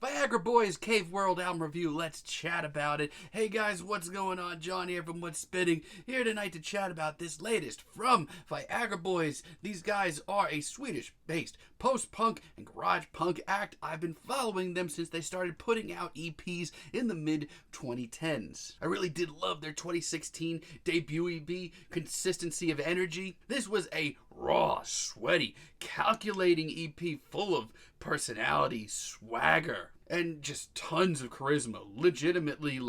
Viagra Boys Cave World album review. Let's chat about it. Hey guys, what's going on? John here from What's Spitting, here tonight to chat about this latest from Viagra Boys. These guys are a Swedish-based post-punk and garage punk act. I've been following them since they started putting out EPs in the mid-2010s. I really did love their 2016 debut EP, Consistency of Energy. This was a raw, sweaty, calculating EP full of personality, swagger, and just tons of charisma. Legitimately,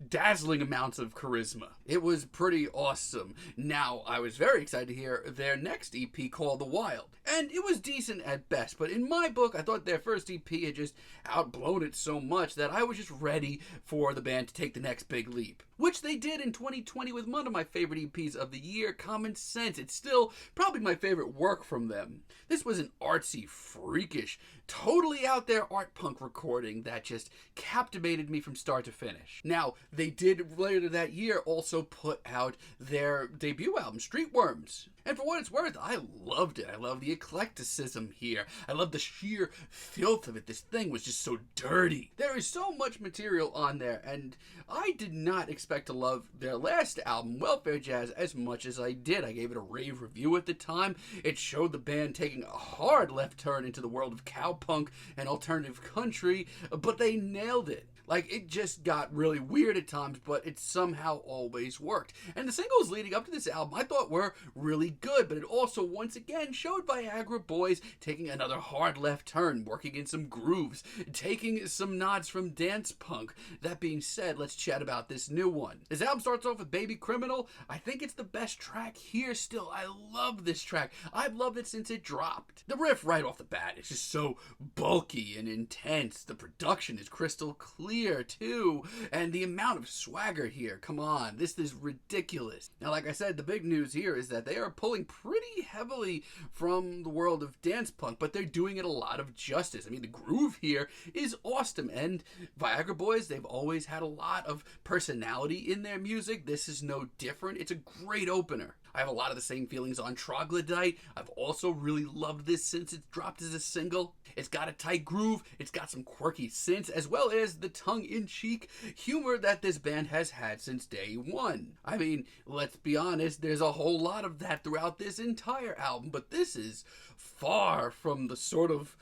dazzling amounts of charisma. It was pretty awesome. Now, I was very excited to hear their next EP called The Wild. And it was decent at best, but in my book, I thought their first EP had just outblown it so much that I was just ready for the band to take the next big leap. Which they did in 2020 with one of my favorite EPs of the year, Common Sense. It's still probably my favorite work from them. This was an artsy, freakish, totally out there art punk recording that just captivated me from start to finish. Now, they did later that year also put out their debut album, Streetworms. And for what it's worth, I loved it. I love the eclecticism here. I love the sheer filth of it. This thing was just so dirty. There is so much material on there, and I did not expect to love their last album, Welfare Jazz, as much as I did. I gave it a rave review at the time. It showed the band taking a hard left turn into the world of cowpunk and alternative country, but they nailed it. It just got really weird at times, but it somehow always worked. And the singles leading up to this album I thought were really good, but it also once again showed Viagra Boys taking another hard left turn, working in some grooves, taking some nods from dance punk. That being said, let's chat about this new one. This album starts off with Baby Criminal. I think it's the best track here still. I love this track. I've loved it since it dropped. The riff right off the bat is just so bulky and intense. The production is crystal clear too, and the amount of swagger here, come on, this is ridiculous. Now, like I said, the big news here is that they are pulling pretty heavily from the world of dance punk, but they're doing it a lot of justice. I mean, the groove here is awesome, and Viagra Boys, they've always had a lot of personality in their music. This is no different. It's a great opener. I have a lot of the same feelings on Troglodyte. I've also really loved this since it dropped as a single. It's got a tight groove, it's got some quirky synths, as well as the tongue-in-cheek humor that this band has had since day one. I mean, let's be honest, there's a whole lot of that throughout this entire album, but this is far from the sort of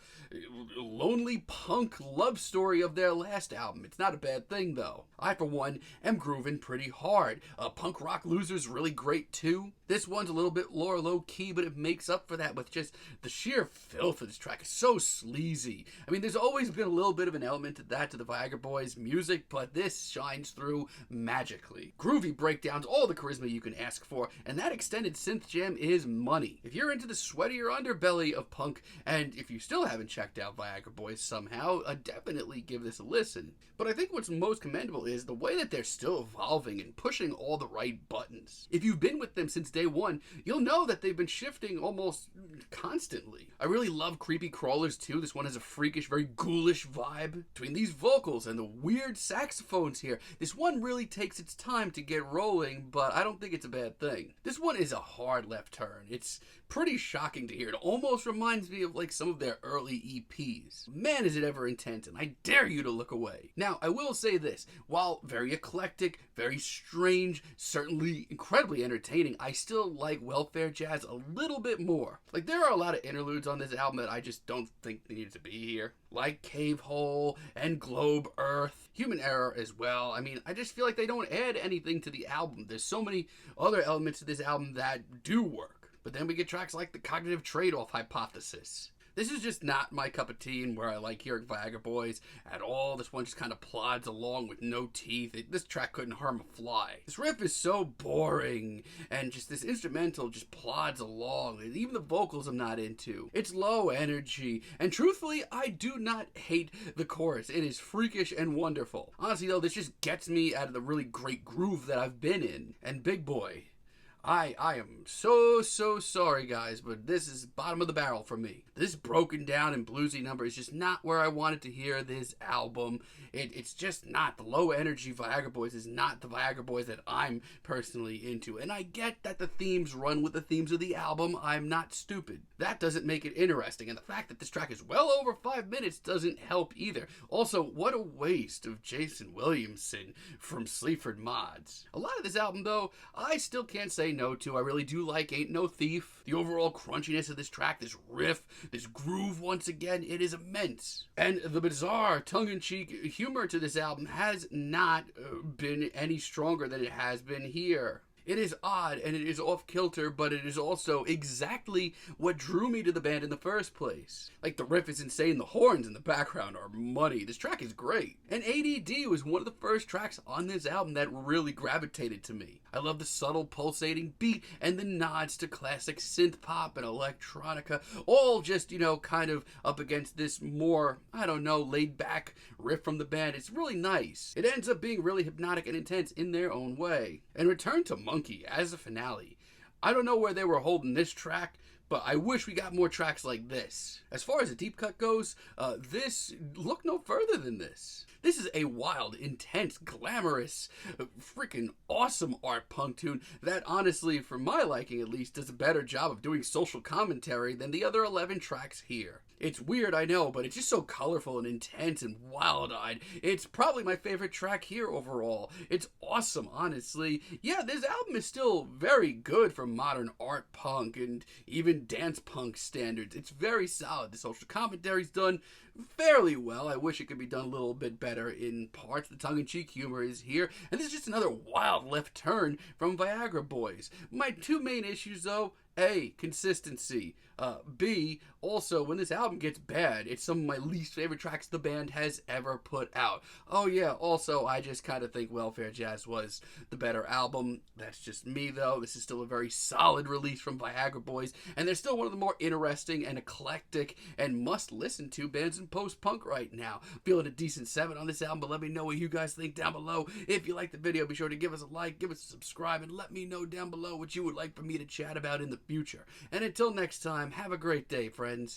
lonely punk love story of their last album. It's not a bad thing, though. I, for one, am grooving pretty hard. Punk Rock Loser's really great, too. This one's a little bit more low-key, but it makes up for that with just the sheer filth of this track. It's so sleazy. I mean, there's always been a little bit of an element to that to the Viagra Boys' music, but this shines through magically. Groovy breakdowns, all the charisma you can ask for, and that extended synth jam is money. If you're into the sweatier underbelly of punk, and if you still haven't checked out Viagra Boys somehow, definitely give this a listen. But I think what's most commendable is the way that they're still evolving and pushing all the right buttons. If you've been with them since day one, you'll know that they've been shifting almost constantly. I really love Creepy Crawlers too. This one has a freakish, very ghoulish vibe. Between these vocals and the weird saxophones here, this one really takes its time to get rolling, but I don't think it's a bad thing. This one is a hard left turn. It's pretty shocking to hear. It almost reminds me of some of their early EPs. Man, is it ever intense, and I dare you to look away. Now, I will say this. While very eclectic, very strange, certainly incredibly entertaining, I still like Welfare Jazz a little bit more. There are a lot of interludes on this album that I just don't think they need to be here. Like Cave Hole and Globe Earth, Human Error as well. I mean, I just feel like they don't add anything to the album. There's so many other elements to this album that do work. But then we get tracks like the Cognitive Trade-Off Hypothesis. This is just not my cup of tea and where I like hearing Viagra Boys at all. This one just kind of plods along with no teeth. This track couldn't harm a fly. This riff is so boring, and just this instrumental just plods along. And even the vocals I'm not into. It's low energy, and truthfully, I do not hate the chorus. It is freakish and wonderful. Honestly though, this just gets me out of the really great groove that I've been in. And big boy, I am so sorry, guys, but this is bottom of the barrel for me. This broken down and bluesy number is just not where I wanted to hear this album. It's just not. The low energy Viagra Boys is not the Viagra Boys that I'm personally into. And I get that the themes run with the themes of the album. I'm not stupid. That doesn't make it interesting. And the fact that this track is well over 5 minutes doesn't help either. Also, what a waste of Jason Williamson from Sleaford Mods. A lot of this album, though, I still can't say no to. I really do like Ain't No Thief. The overall crunchiness of this track, this riff, this groove, once again, it is immense. And the bizarre, tongue-in-cheek humor to this album has not been any stronger than it has been here. It is odd and it is off-kilter, but it is also exactly what drew me to the band in the first place. Like, the riff is insane, the horns in the background are money, this track is great. And ADD was one of the first tracks on this album that really gravitated to me. I love the subtle pulsating beat and the nods to classic synth pop and electronica, all just, kind of up against this more, laid back riff from the band. It's really nice. It ends up being really hypnotic and intense in their own way. And return to Monke as a finale. I don't know where they were holding this track, but I wish we got more tracks like this. As far as the deep cut goes, look no further than this. This is a wild, intense, glamorous, freaking awesome art punk tune that honestly, for my liking at least, does a better job of doing social commentary than the other 11 tracks here. It's weird, I know, but it's just so colorful and intense and wild-eyed. It's probably my favorite track here overall. It's awesome, honestly. Yeah, this album is still very good for modern art punk and even dance punk standards. It's very solid. The social commentary's done fairly well. I wish it could be done a little bit better in parts. The tongue-in-cheek humor is here, and this is just another wild left turn from Viagra Boys. My two main issues, though: A, consistency. B, also, when this album gets bad, it's some of my least favorite tracks the band has ever put out. Oh yeah, also, I just kind of think Welfare Jazz was the better album. That's just me, though. This is still a very solid release from Viagra Boys, and they're still one of the more interesting and eclectic and must-listen-to bands in post-punk right now. Feeling a decent 7 on this album, but let me know what you guys think down below. If you liked the video, be sure to give us a like, give us a subscribe, and let me know down below what you would like for me to chat about in the future. And until next time, have a great day, friends.